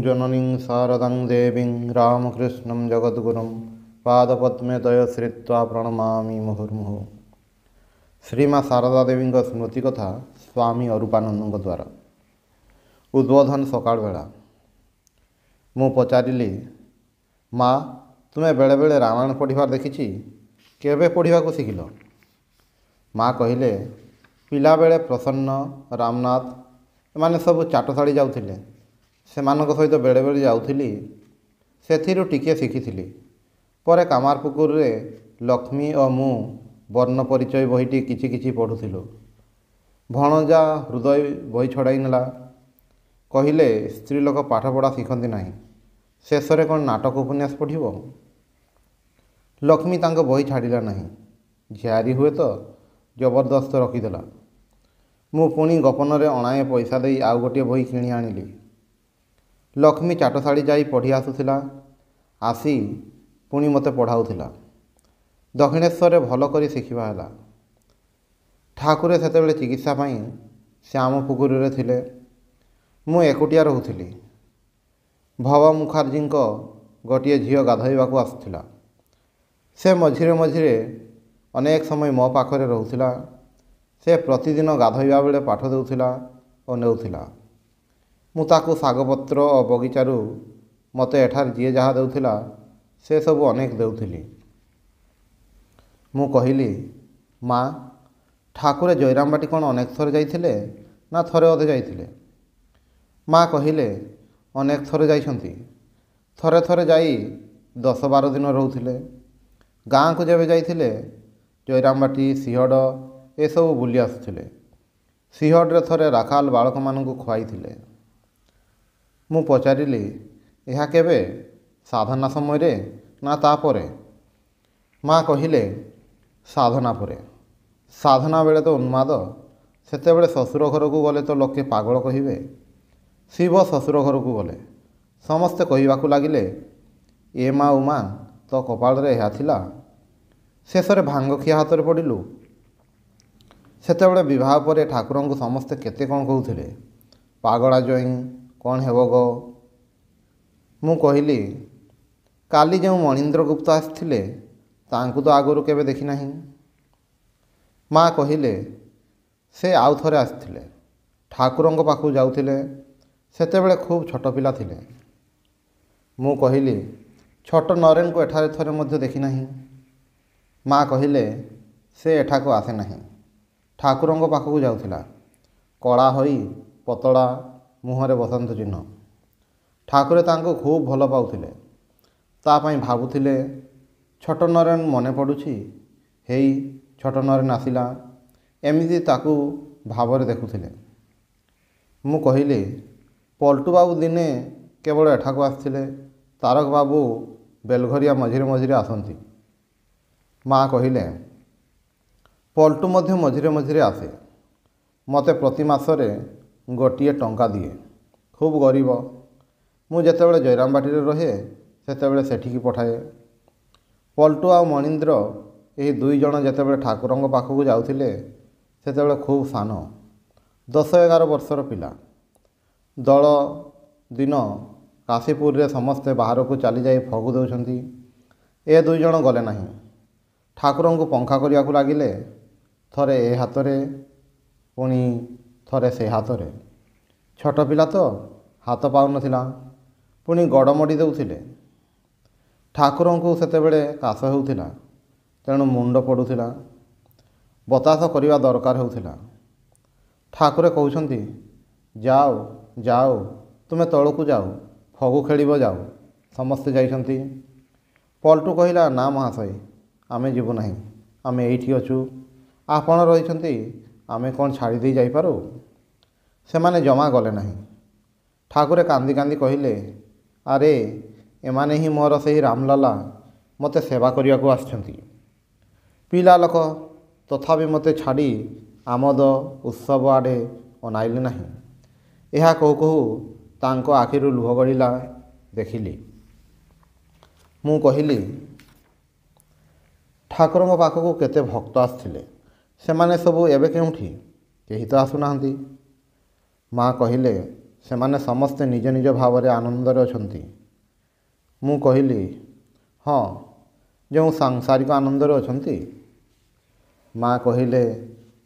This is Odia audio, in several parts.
जननीं शारदां देवीं रामकृष्णं जगद्गुरुं पादपद्मे दयश्रित्वा प्रणमामि मुहुर्मुहुः। श्री माँ शारदा देवी स्मृति कथा स्वामी अरूपानंद द्वारा। उद्बोधन सकाळ बेला। मु पचारिली, माँ तुम्हें बेले बेले रामायण पढ़िबार देखिछि, केबे पढ़िबाकु शिखिल? माँ कहिले, पिला बेले प्रसन्न, रामनाथ एमाने सब चाटशाड़ी जाउथिले, सेमानक सहित बेले बेले जाउथिली, सेथिरु टिके शिखिथिली। परे कामारपुकुर रे लक्ष्मी और मु वर्ण परिचय बहीटी किछि किछि पढ़ुथिलु। भणजा हृदय बही छड़ाई नेला। कहिले, स्त्री लोक पाठ पढ़ा शिखती नहीं, शेष में कौन नाटक उपन्यास पढ़िब? लक्ष्मी तांको बही छाड़िला नहीं। झियारी हुए तो जबरदस्त रखीदेला। मु पुणी गोपन अणाए पैसा दे आउ गोटे बही किणी आनिली। लक्ष्मी चाटशाड़ी जाई पढ़ी आसुथिला, आसी पुणी मते पढ़ाउथिला। दक्षिणेश्वर भल करी शिखिबा हैला। ठाकुरे सेतेबेले चिकित्सा पाई श्यामपुकुर रे थिले। मु एकुटिया रहुथिली। भव मुखार्जी गोटे झील गाधोइबाकू आसुथिला। से मझिरे मझिरे अनेक समय मो पाखरे रहुथिला। से प्रतिदिन गाधोइबा बेले पाठ देउथिला और नेउथिला। मु ताकू सागपत्र और बगीचारू मते एठार जीए जहा देउथिला से सबू अनेक देउथिली। मु कहिली, माँ ठाकुरे जयरामबाटी कौन अनेक थर जाइथिले ना थरे अधे जाइथिले? माँ कहिले, अनेक थर जाइछंती। थरे थरे जाई 10-12 दिन रहुथिले। गाँ को जेबे जाइथिले जयरामबाटी सिहड़ ए सब बुली आसुथिले। सिहड़ थरे राखाल बालक मानकु खुआइथिले। मु पचारिली, एहा केबे? साधना समय रे ना तापरे? माँ कहिले, साधना परे। साधना बेले तो उन्माद, सेतेबेले शशुर घर को गले तो लोके पागल कहिबे। शिव शशुर घर को गले समस्ते कहवाकू लगिले, ए माँ उमा तो कपाल रे एहा थिला। शेष में भांग खिया हाथ में पड़िलु। सेतेबेले विवाह पर ठाकुर को समस्ते केते कौन कहूथिले, पागला जोई कौन हेब गो? मु कहिली, काली जो मणीन्द्र गुप्त आसिथिले तांकु तो आगुरु केबे देखि नाही। माँ कहिले, से आउ थरे आसिथिले। ठाकुरंक पाखु जाउथिले, सेतेबेले खूब छोट पिला थिले। मु कहिली, छोट नरेन को एठारे थरे मध्य देखि नाही। माँ कहिले, से एठाको आसे नाही। ठाकुरंक पाखु जाउथिला, कला होई पतला, मुहरे बसंत चिन्ह। ठाकुरे तांको खूब भल पाउथिले। ता पई भाबुथिले, छोट नरेन मने पड़ुछि, हेई छोट नरेन आसिला, एमिति ताकू भावरे देखुथिले। मु कहिली, पल्टू बाबू दिने केवल एठाको आसिथिले, तारक बाबू बेलघरिया मझिरे मझिरे आसंती। माँ कहिले, पल्टू मध्य मझिरे मझिरे आसे। मते प्रति मासरे गोटिए टंका दिए। खूब गरीब। मु जेतेबेले जयरामबाटी रे रहे सेतेबेले सेठिकी पठाए। पल्टू आ मणीन्द्र यही दुई जन जेतेबेले ठाकुरंक पाखकू जाउथिले सेतेबेले खूब सान 10-11 वर्षर पिला। दल दिन काशीपुर रे समस्ते बाहर को चली जाई फगु देउछंती। ए दुई जन गले नाही। ठाकुरंकू पंखा करियाकू लागिले, थरे ए हातरे पुणी थरे से हातरे। छोट पिला तो हाथ पाउ नथिला, पुणी गड़मड़ी देउथिले। ठाकुरंकू सेतेबेले काश हेउथिला, तेणु मुंड पड़ुथिला। बतास करिवा दरकार हेउथिला। ठाकुरे कहउछंती, जाओ जाओ तुमे तळकू जाओ, फगु खेलिब जाओ, समस्ते जाइछंती। पल्टू कहिला, ना महाशय आमे जीवु नाही, आमे एइठी अछु, आपण रहिछंती, आमे कौन छाड़ी दे जाई पारू? सेमाने जमा गले नाही। ठाकुरे कांदी कांदी कहिले, अरे एमाने ही मोर सेही रामलाला मते सेवा करियाकू आछंती। पिला लोक तथापि मते छाड़ी आमोद उत्सव आड़े अनाइले नाही। एहा कहू कहू तांको आखिरु लुह गड़िला देखिली। मु कहिली, ठाकुरंक पाखकू केते भक्त आसिथिले, सेमाने सबू एबे केउठी, केही तो आसुनाहांती। माँ कहिले, ସେମାନେ ସମସ୍ତେ ନିଜ ନିଜ ଭାବରେ ଆନନ୍ଦରେ ଅଛନ୍ତି। ମୁଁ କହିଲି, ହଁ, ଯେଉଁ ସାଂସାରିକ ଆନନ୍ଦରେ ଅଛନ୍ତି। ମା କହିଲେ,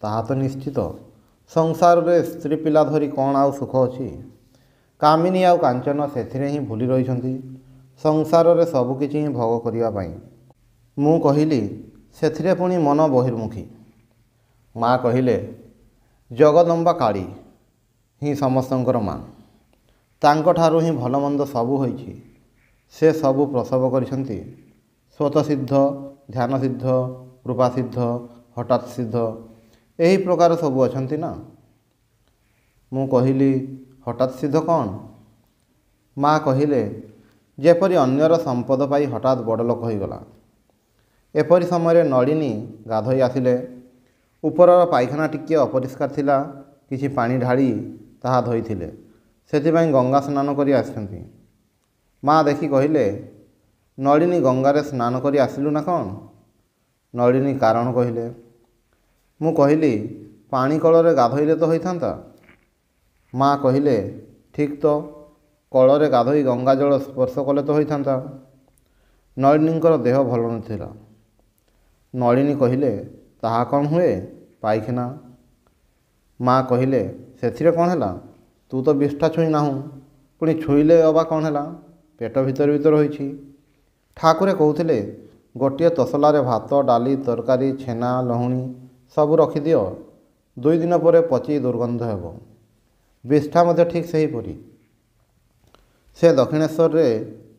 ତାହା ତ ନିଶ୍ଚିତ। ସଂସାରରେ ସ୍ତ୍ରୀ ପିଲା ଧରି କ'ଣ ଆଉ ସୁଖ ଅଛି? କାମିନୀ ଆଉ କାଞ୍ଚନ ସେଥିରେ ହିଁ ଭୁଲି ରହିଛନ୍ତି, ସଂସାରରେ ସବୁକିଛି ହିଁ ଭୋଗ କରିବା ପାଇଁ। ମୁଁ କହିଲି, ସେଥିରେ ପୁଣି ମନ ବହିର୍ମୁଖୀ। ମା କହିଲେ, ଜଗଦମ୍ବା କାଳୀ ହିଁ ସମସ୍ତଙ୍କର ମା। ତାଙ୍କଠାରୁ ହିଁ ଭଲମନ୍ଦ ସବୁ ହୋଇଛି। ସେ ସବୁ ପ୍ରସବ କରିଛନ୍ତି। ସ୍ୱତଃସିଦ୍ଧ, ଧ୍ୟାନସିଦ୍ଧ, କୃପାସିଦ୍ଧ, ହଠାତ୍ ସିଦ୍ଧ, ଏହି ପ୍ରକାର ସବୁ ଅଛନ୍ତି ନା। ମୁଁ କହିଲି, ହଠାତ୍ ସିଦ୍ଧ କ'ଣ? ମା କହିଲେ, ଯେପରି ଅନ୍ୟର ସମ୍ପଦ ପାଇ ହଠାତ୍ ବଡ଼ ଲୋକ ହୋଇଗଲା। ଏପରି ସମୟରେ ନଳିନୀ ଗାଧୋଇ ଆସିଲେ। ଉପରର ପାଇଖାନା ଟିକିଏ ଅପରିଷ୍କାର ଥିଲା। କିଛି ପାଣି ଢାଳି ତାହା ଧୋଇଥିଲେ। ସେଥିପାଇଁ ଗଙ୍ଗା ସ୍ନାନ କରି ଆସିଛନ୍ତି। ମା ଦେଖି କହିଲେ, ନଳିନୀ, ଗଙ୍ଗାରେ ସ୍ନାନ କରି ଆସିଲୁ ନା କ'ଣ? ନଳିନୀ କାରଣ କହିଲେ। ମୁଁ କହିଲି, ପାଣି କଳରେ ଗାଧୋଇଲେ ତ ହୋଇଥାନ୍ତା। ମା କହିଲେ, ଠିକ୍ ତ, କଳରେ ଗାଧୋଇ ଗଙ୍ଗା ଜଳ ସ୍ପର୍ଶ କଲେ ତ ହୋଇଥାନ୍ତା। ନଳିନୀଙ୍କର ଦେହ ଭଲ ନଥିଲା। ନଳିନୀ କହିଲେ, ତାହା କ'ଣ ହୁଏ? ପାଇଖାନା। ମା କହିଲେ, ସେଥିରେ କ'ଣ ହେଲା? ତୁ ତ ବିଷ୍ଠା ଛୁଇଁ ନାହୁଁ, ପୁଣି ଛୁଇଁଲେ ଅବା କ'ଣ ହେଲା? ପେଟ ଭିତରେ ହୋଇଛି। ଠାକୁରେ କହୁଥିଲେ, ଗୋଟିଏ ତସଲାରେ ଭାତ, ଡାଲି, ତରକାରୀ, ଛେନା, ଲହୁଣୀ ସବୁ ରଖିଦିଅ, 2 ଦିନ ପରେ ପଚି ଦୁର୍ଗନ୍ଧ ହେବ। ବିଷ୍ଠା ମଧ୍ୟ ଠିକ୍ ସେହିପରି। ସେ ଦକ୍ଷିଣେଶ୍ୱରରେ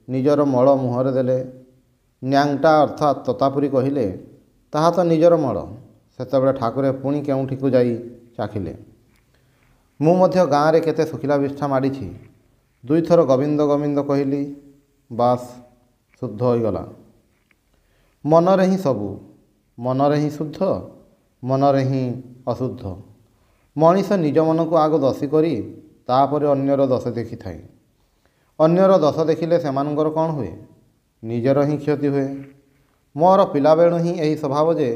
ନିଜର ମଳ ମୁହଁରେ ଦେଲେ। ନ୍ୟାଙ୍ଗଟା ଅର୍ଥାତ୍ ତୋତାପୁରୀ କହିଲେ, ତାହା ତ ନିଜର ମଳ। ସେତେବେଳେ ଠାକୁରେ ପୁଣି କେଉଁଠିକୁ ଯାଇ ଚାଖିଲେ। ମୁଁ ମଧ୍ୟ ଗାଁରେ କେତେ ଶୁଖିଲା ବିଷ୍ଠା ମାଡ଼ିଛି। 2 ଥର ଗୋବିନ୍ଦ ଗୋବିନ୍ଦ କହିଲି, ବାସ୍, ଶୁଦ୍ଧ ହୋଇଗଲା। ମନରେ ହିଁ ସବୁ, ମନରେ ହିଁ ଶୁଦ୍ଧ, ମନରେ ହିଁ ଅଶୁଦ୍ଧ। ମଣିଷ ନିଜ ମନକୁ ଆଗ ଦୋଷୀ କରି ତାପରେ ଅନ୍ୟର ଦୋଷ ଦେଖିଥାଏ। ଅନ୍ୟର ଦୋଷ ଦେଖିଲେ ସେମାନଙ୍କର କ'ଣ ହୁଏ? ନିଜର ହିଁ କ୍ଷତି ହୁଏ। ମୋର ପିଲାବେଳୁ ହିଁ ଏହି ସ୍ୱଭାବ ଯେ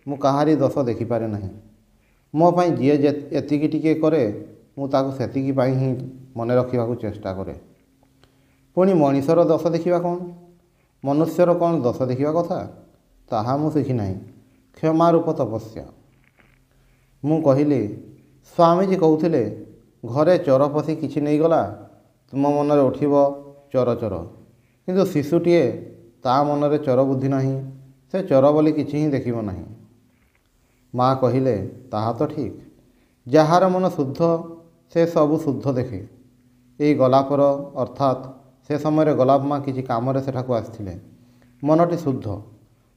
ମୁଁ କାହାରି ଦୋଷ ଦେଖିପାରେ ନାହିଁ। ମୋ ପାଇଁ ଯିଏ ଏତିକି ଟିକିଏ କରେ, ମୁଁ ତାକୁ ସେତିକି ପାଇଁ ହିଁ ମନେ ରଖିବାକୁ ଚେଷ୍ଟା କରେ। ପୁଣି ମଣିଷର ଦୋଷ ଦେଖିବା କ'ଣ? ମନୁଷ୍ୟର କ'ଣ ଦୋଷ ଦେଖିବା କଥା? ତାହା ମୁଁ ଶିଖିନାହିଁ। କ୍ଷମା ରୂପ ତପସ୍ୟା। ମୁଁ କହିଲି, ସ୍ୱାମୀଜୀ କହୁଥିଲେ, ଘରେ ଚୋର ପଶି କିଛି ନେଇଗଲା, ତୁମ ମନରେ ଉଠିବ ଚୋର ଚୋର। କିନ୍ତୁ ଶିଶୁଟିଏ, ତା ମନରେ ଚୋର ବୁଦ୍ଧି ନାହିଁ। ସେ ଚୋର ବୋଲି କିଛି ହିଁ ଦେଖିବ ନାହିଁ। ମା କହିଲେ, ତାହା ତ ଠିକ୍। ଯାହାର ମନ ଶୁଦ୍ଧ, ସେ ସବୁ ଶୁଦ୍ଧ ଦେଖେ। ଏଇ ଗୋଲାପର ଅର୍ଥାତ୍ ସେ ସମୟରେ ଗୋଲାପ ମା କିଛି କାମରେ ସେଠାକୁ ଆସିଥିଲେ। ମନଟି ଶୁଦ୍ଧ।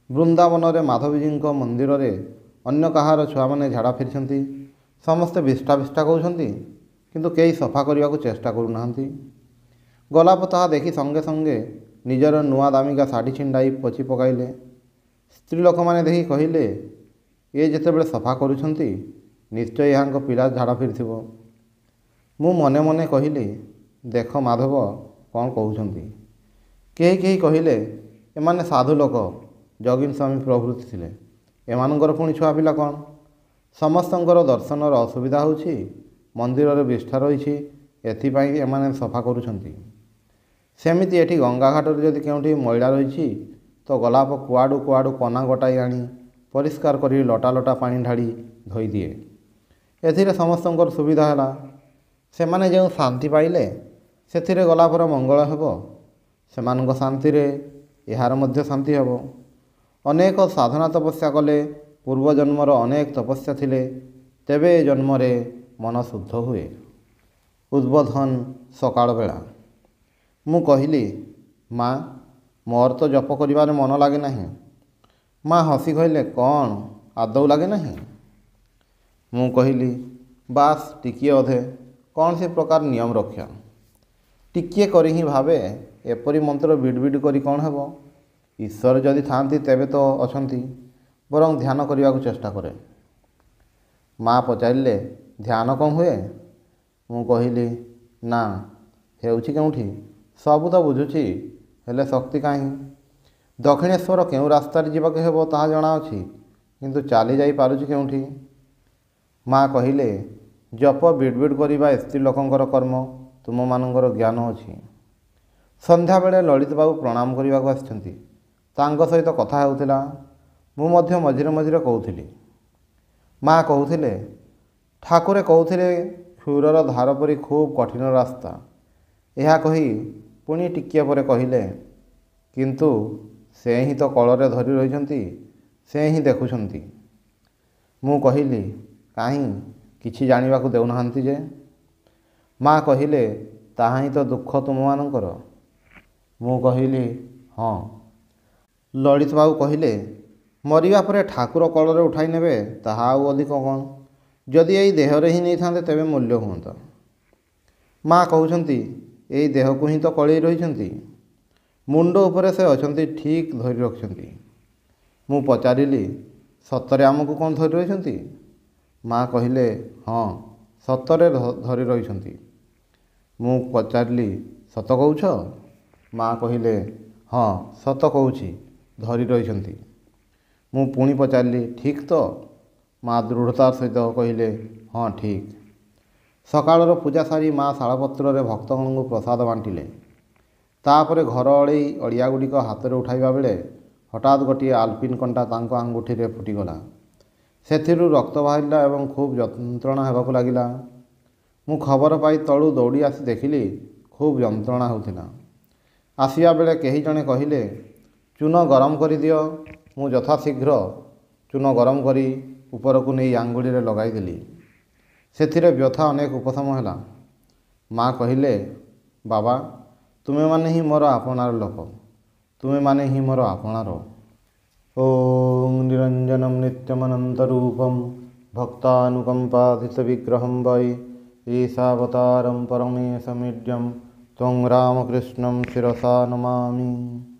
ବୃନ୍ଦାବନରେ ମାଧବୀଜୀଙ୍କ ମନ୍ଦିରରେ ଅନ୍ୟ କାହାର ଛୁଆମାନେ ଝାଡ଼ା ଫିରିଛନ୍ତି। ସମସ୍ତେ ବିଷ୍ଠା ବିଷ୍ଠା କହୁଛନ୍ତି, କିନ୍ତୁ କେହି ସଫା କରିବାକୁ ଚେଷ୍ଟା କରୁନାହାନ୍ତି। ଗୋଲାପ ତାହା ଦେଖି ସଙ୍ଗେ ସଙ୍ଗେ ନିଜର ନୂଆ ଦାମିକା ଶାଢ଼ୀ ଛିଣ୍ଡାଇ ପୋଛି ପକାଇଲେ। ସ୍ତ୍ରୀ ଲୋକମାନେ ଦେଖି କହିଲେ, ଏ ଯେତେବେଳେ ସଫା କରୁଛନ୍ତି, ନିଶ୍ଚୟ ଏହାଙ୍କ ପିଲା ଝାଡ଼ା ଫିରିଥିବ। ମୁଁ ମନେ ମନେ କହିଲି, ଦେଖ ମାଧବ କ'ଣ କହୁଛନ୍ତି। କେହି କେହି କହିଲେ, ଏମାନେ ସାଧୁ ଲୋକ, ଯୋଗୀନ ସ୍ୱାମୀ ପ୍ରଭୃତି ଥିଲେ। ଏମାନଙ୍କର ପୁଣି ଛୁଆ ପିଲା କ'ଣ? ସମସ୍ତଙ୍କର ଦର୍ଶନର ଅସୁବିଧା ହେଉଛି। ମନ୍ଦିରରେ ବିଷ୍ଠା ରହିଛି, ଏଥିପାଇଁ ଏମାନେ ସଫା କରୁଛନ୍ତି। ସେମିତି ଏଠି ଗଙ୍ଗା ଘାଟରେ ଯଦି କେଉଁଠି ମଇଳା ରହିଛି, ତ ଗୋଲାପ କୁଆଡ଼ୁ କୁଆଡ଼ୁ କନା ଗୋଟାଇ ଆଣି ପରିଷ୍କାର କରି ଲଟା ଲଟା ପାଣି ଢାଳି ଧୋଇଦିଏ। ଏଥିରେ ସମସ୍ତଙ୍କର ସୁବିଧା ହେଲା। ସେମାନେ ଯେଉଁ ଶାନ୍ତି ପାଇଲେ, ସେଥିରେ ଗୋଲାପର ମଙ୍ଗଳ ହେବ। ସେମାନଙ୍କ ଶାନ୍ତିରେ ଏହାର ମଧ୍ୟ ଶାନ୍ତି ହେବ। ଅନେକ ସାଧନା ତପସ୍ୟା କଲେ, ପୂର୍ବଜନ୍ମର ଅନେକ ତପସ୍ୟା ଥିଲେ, ତେବେ ଏ ଜନ୍ମରେ ମନ ଶୁଦ୍ଧ ହୁଏ। ଉଦ୍ବୋଧନ ସକାଳ ବେଳା। ମୁଁ କହିଲି, ମା, ମୋର ତ ଜପ କରିବାରେ ମନ ଲାଗେ ନାହିଁ। ମା ହସି କହିଲେ, କ'ଣ ଆଦୌ ଲାଗେ ନାହିଁ? ମୁଁ କହିଲି, ବାସ୍ ଟିକିଏ ଅଧେ। କୌଣସି ପ୍ରକାର ନିୟମ ରକ୍ଷା ଟିକିଏ କରି ହିଁ ଭାବେ, ଏପରି ମନ୍ତ୍ର ବିଡ଼ ବିଡ଼ କରି କ'ଣ ହେବ? ଈଶ୍ୱର ଯଦି ଥାଆନ୍ତି ତେବେ ତ ଅଛନ୍ତି, ବରଂ ଧ୍ୟାନ କରିବାକୁ ଚେଷ୍ଟା କରେ। ମା ପଚାରିଲେ, ଧ୍ୟାନ କ'ଣ ହୁଏ? ମୁଁ କହିଲି, ନା, ହେଉଛି କେଉଁଠି? ସବୁ ତ ବୁଝୁଛି, ହେଲେ ଶକ୍ତି କାହିଁ? ଦକ୍ଷିଣେଶ୍ୱର କେଉଁ ରାସ୍ତାରେ ଯିବାକୁ ହେବ ତାହା ଜଣାଅଛି, କିନ୍ତୁ ଚାଲି ଯାଇପାରୁଛି କେଉଁଠି? ମା କହିଲେ, ଜପ ବିଡ଼ ବିଡ଼ କରିବା ସ୍ତ୍ରୀ ଲୋକଙ୍କର କର୍ମ, ତୁମମାନଙ୍କର ଜ୍ଞାନ ଅଛି। ସନ୍ଧ୍ୟାବେଳେ ଲଳିତ ବାବୁ ପ୍ରଣାମ କରିବାକୁ ଆସିଛନ୍ତି। ତାଙ୍କ ସହିତ କଥା ହେଉଥିଲା। ମୁଁ ମଧ୍ୟ ମଝିରେ ମଝିରେ କହୁଥିଲି। ମା କହୁଥିଲେ, ଠାକୁରେ କହୁଥିଲେ କ୍ଷୀରର ଧାର ପରି ଖୁବ୍ କଠିନ ରାସ୍ତା। ଏହା କହି ପୁଣି ଟିକିଏ ପରେ କହିଲେ, କିନ୍ତୁ ସେ ହିଁ ତ କଳରେ ଧରି ରହିଛନ୍ତି, ସେ ହିଁ ଦେଖୁଛନ୍ତି। ମୁଁ କହିଲି, କାହିଁ କିଛି ଜାଣିବାକୁ ଦେଉନାହାନ୍ତି ଯେ? ମା କହିଲେ, ତାହା ହିଁ ତ ଦୁଃଖ ତୁମମାନଙ୍କର। ମୁଁ କହିଲି, ହଁ। ଲଳିତ ବାବୁ କହିଲେ, ମରିବା ପରେ ଠାକୁର କଳରେ ଉଠାଇ ନେବେ, ତାହା ଆଉ ଅଧିକ କ'ଣ? ଯଦି ଏଇ ଦେହରେ ହିଁ ନେଇଥାନ୍ତେ ତେବେ ମୂଲ୍ୟ ହୁଅନ୍ତା। ମା କହୁଛନ୍ତି, ଏଇ ଦେହକୁ ହିଁ ତ କଳେଇ ରହିଛନ୍ତି। ମୁଣ୍ଡ ଉପରେ ସେ ଅଛନ୍ତି, ଠିକ୍ ଧରି ରଖିଛନ୍ତି। ମୁଁ ପଚାରିଲି, ସତରେ ଆମକୁ କ'ଣ ଧରି ରହିଛନ୍ତି? ମା କହିଲେ, ହଁ, ସତରେ ଧରି ରହିଛନ୍ତି। ମୁଁ ପଚାରିଲି, ସତ କହୁଛ? ମା କହିଲେ, ହଁ, ସତ କହୁଛି, ଧରି ରହିଛନ୍ତି। ମୁଁ ପୁଣି ପଚାରିଲି, ଠିକ୍ ତ? ମା ଦୃଢ଼ତାର ସହିତ କହିଲେ, ହଁ, ଠିକ୍। ସକାଳର ପୂଜା ସାରି ମା ଶାଳପତ୍ରରେ ଭକ୍ତମାନଙ୍କୁ ପ୍ରସାଦ ବାଣ୍ଟିଲେ। ତାପରେ ଘର ଅଳିଆଗୁଡ଼ିକ ହାତରେ ଉଠାଇବା ବେଳେ ହଠାତ୍ ଗୋଟିଏ ଆଲପିନ୍ କଣ୍ଟା ତାଙ୍କ ଆଙ୍ଗୁଠିରେ ଫୁଟିଗଲା। ସେଥିରୁ ରକ୍ତ ବାହାରିଲା ଏବଂ ଖୁବ୍ ଯନ୍ତ୍ରଣା ହେବାକୁ ଲାଗିଲା। ମୁଁ ଖବର ପାଇ ତଳୁ ଦୌଡ଼ି ଆସି ଦେଖିଲି ଖୁବ୍ ଯନ୍ତ୍ରଣା ହେଉଥିଲା। ଆସିବା ବେଳେ କେହି ଜଣେ କହିଲେ, ଚୂନ ଗରମ କରିଦିଅ। ମୁଁ ଯଥାଶୀଘ୍ର ଚୂନ ଗରମ କରି ଉପରକୁ ନେଇ ଆଙ୍ଗୁଳିରେ ଲଗାଇଦେଲି। ସେଥିରେ ବ୍ୟଥା ଅନେକ ଉପଶମ ହେଲା। ମା କହିଲେ, ବାବା, ତୁମେମାନେ ହିଁ ମୋର ଆପଣାର ଲୋକ, ତୁମେମାନେ ହିଁ ମୋର ଆପଣାର। ଓଂ ନିରଞ୍ଜନମ୍ ନିତ୍ୟମନନ୍ତରୂପମ୍ ଭକ୍ତାନୁକମ୍ପାଧିତବିଗ୍ରହଂ ବୈ ଈଶାବତାରଂ ପରମେଶମୀड्यं ତ୍ୱଂ ରାମକୃଷ୍ଣଂ ଶିରସା ନମାମି।